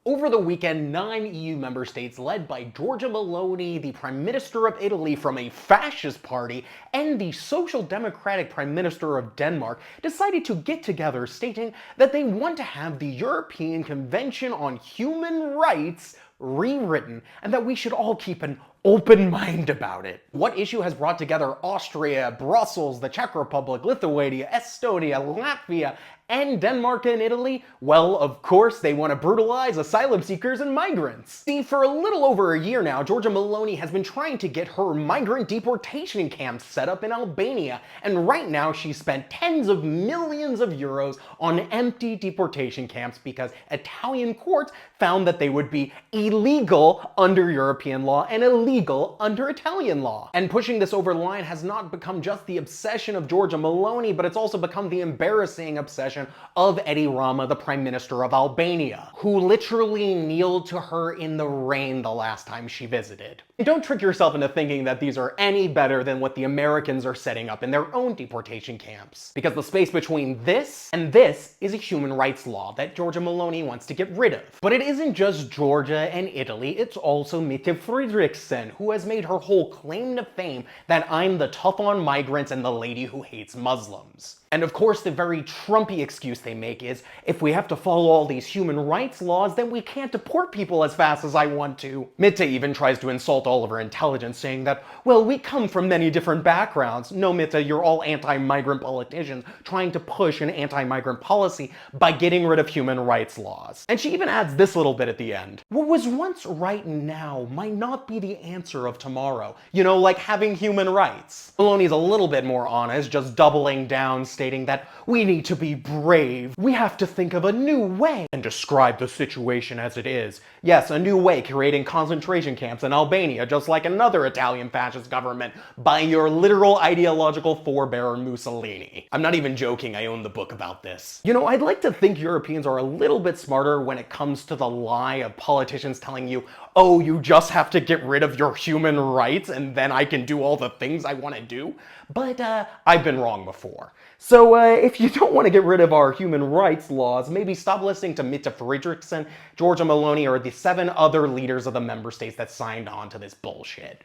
Over the weekend, 9 EU member states led by Giorgia Meloni, the Prime Minister of Italy from a fascist party, and the Social Democratic Prime Minister of Denmark decided to get together, stating that they want to have the European Convention on Human Rights rewritten and that we should all keep an open mind about it. What issue has brought together Austria, Brussels, the Czech Republic, Lithuania, Estonia, Latvia, and Denmark and Italy? Well, of course, they want to brutalize asylum seekers and migrants. See, for a little over a year now, Giorgia Meloni has been trying to get her migrant deportation camps set up in Albania, and right now she's spent tens of millions of euros on empty deportation camps because Italian courts found that they would be illegal under European law and illegal under Italian law. And pushing this over the line has not become just the obsession of Giorgia Meloni, but it's also become the embarrassing obsession of Edi Rama, the Prime Minister of Albania, who literally kneeled to her in the rain the last time she visited. And don't trick yourself into thinking that these are any better than what the Americans are setting up in their own deportation camps, because the space between this and this is a human rights law that Giorgia Meloni wants to get rid of. But it isn't just Georgia and Italy, it's also Mette Frederiksen, who has made her whole claim to fame that I'm the tough on migrants and the lady who hates Muslims. And of course, the very Trumpy excuse they make is, if we have to follow all these human rights laws, then we can't deport people as fast as I want to. Mette even tries to insult all of her intelligence, saying that, well, we come from many different backgrounds. No, Mette, you're all anti-migrant politicians trying to push an anti-migrant policy by getting rid of human rights laws. And she even adds this little bit at the end. What was once right now might not be the answer of tomorrow. You know, like having human rights. Meloni's a little bit more honest, just doubling down, stating that we need to be brave. We have to think of a new way and describe the situation as it is. Yes, a new way, creating concentration camps in Albania, just like another Italian fascist government by your literal ideological forebearer Mussolini. I'm not even joking, I own the book about this. You know, I'd like to think Europeans are a little bit smarter when it comes to the lie of politicians telling you, oh, you just have to get rid of your human rights and then I can do all the things I want to do. But I've been wrong before. So if you don't want to get rid of our human rights laws, maybe stop listening to Mette Frederiksen, Giorgia Meloni, or the 7 other leaders of the member states that signed on to this bullshit.